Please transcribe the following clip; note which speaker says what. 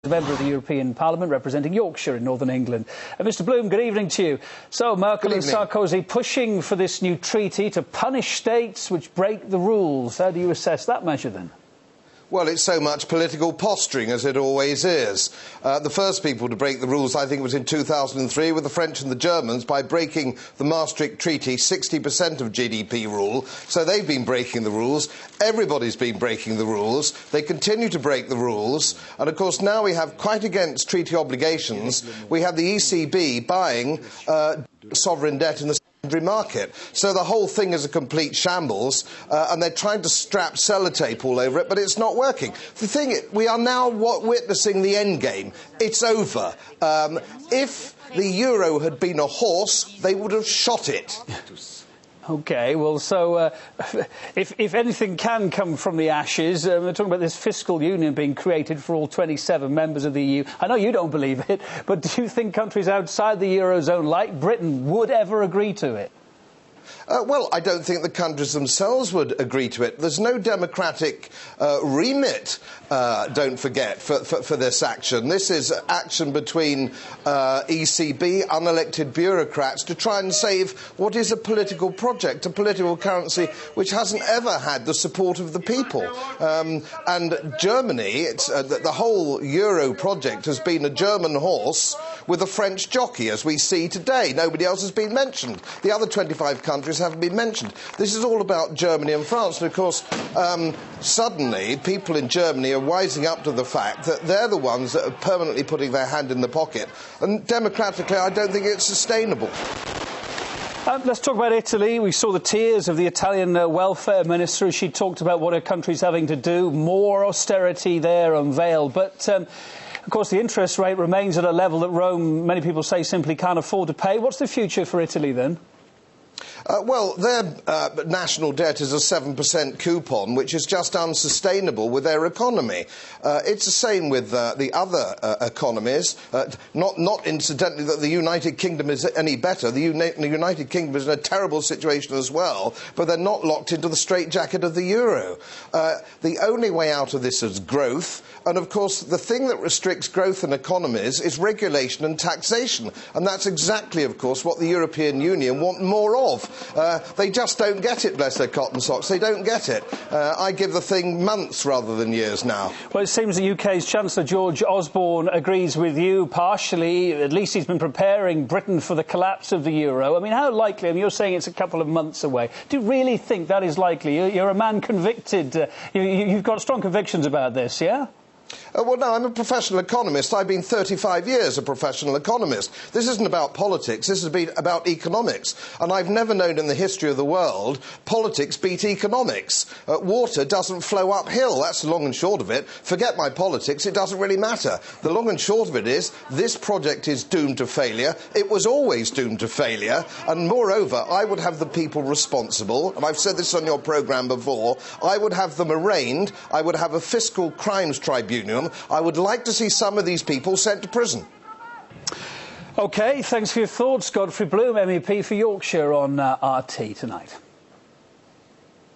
Speaker 1: member of the European Parliament representing Yorkshire in northern England. Mr Bloom, good evening to you. So, Merkel and Sarkozy pushing for this new treaty to punish states which break the rules. How do you assess that measure, then?
Speaker 2: Well, it's so much political posturing, as it always is. The first people to break the rules, I think, was in 2003 with the French and the Germans by breaking the Maastricht Treaty 60% of GDP rule. So they've been breaking the rules. Everybody's been breaking the rules. They continue to break the rules. And, of course, now we have, quite against treaty obligations, we have the ECB buying sovereign debt in the secondary market. So the whole thing is a complete shambles, and they're trying to strap sellotape all over it, but it's not working. The thing is, we are now witnessing the end game. It's over. If the euro had been a horse, they would have shot it.
Speaker 1: OK, well, so if anything can come from the ashes, we're talking about this fiscal union being created for all 27 members of the EU. I know you don't believe it, but do you think countries outside the Eurozone, like Britain, would ever agree to it?
Speaker 2: Well, I don't think the countries themselves would agree to it. There's no democratic remit, don't forget, for this action. This is action between ECB, unelected bureaucrats, to try and save what is a political project, a political currency which hasn't ever had the support of the people. And Germany, the whole euro project has been a German horse with a French jockey, as we see today. Nobody else has been mentioned. The other 25 countries haven't been mentioned. This is all about Germany and France. And, of course, suddenly people in Germany are wising up to the fact that they're the ones that are permanently putting their hand in the pocket. And democratically, I don't think it's sustainable.
Speaker 1: Let's talk about Italy. We saw the tears of the Italian welfare minister as she talked about what her country's having to do. More austerity there unveiled. But, of course, the interest rate remains at a level that Rome, many people say, simply can't afford to pay. What's the future for Italy, then?
Speaker 2: Well, their national debt is a 7% coupon, which is just unsustainable with their economy. It's the same with the other economies. Not incidentally that the United Kingdom is any better. The United Kingdom is in a terrible situation as well, but they're not locked into the straitjacket of the euro. The only way out of this is growth. And, of course, the thing that restricts growth in economies is regulation and taxation. And that's exactly, of course, what the European Union want more of. They just don't get it, bless their cotton socks. They don't get it. I give the thing months rather than years now.
Speaker 1: Well, it seems the UK's Chancellor George Osborne agrees with you partially. At least he's been preparing Britain for the collapse of the euro. I mean, how likely? I mean, you're saying it's a couple of months away. Do you really think that is likely? You're a man convicted. You've got strong convictions about this, yeah?
Speaker 2: Well, no, I'm a professional economist. I've been 35 years a professional economist. This isn't about politics. This has been about economics. And I've never known in the history of the world politics beat economics. Water doesn't flow uphill. That's the long and short of it. Forget my politics. It doesn't really matter. The long and short of it is this project is doomed to failure. It was always doomed to failure. And moreover, I would have the people responsible, and I've said this on your programme before, I would have them arraigned. I would have a fiscal crimes tribunal. I would like to see some of these people sent to prison.
Speaker 1: OK, thanks for your thoughts. Godfrey Bloom, MEP for Yorkshire on RT tonight.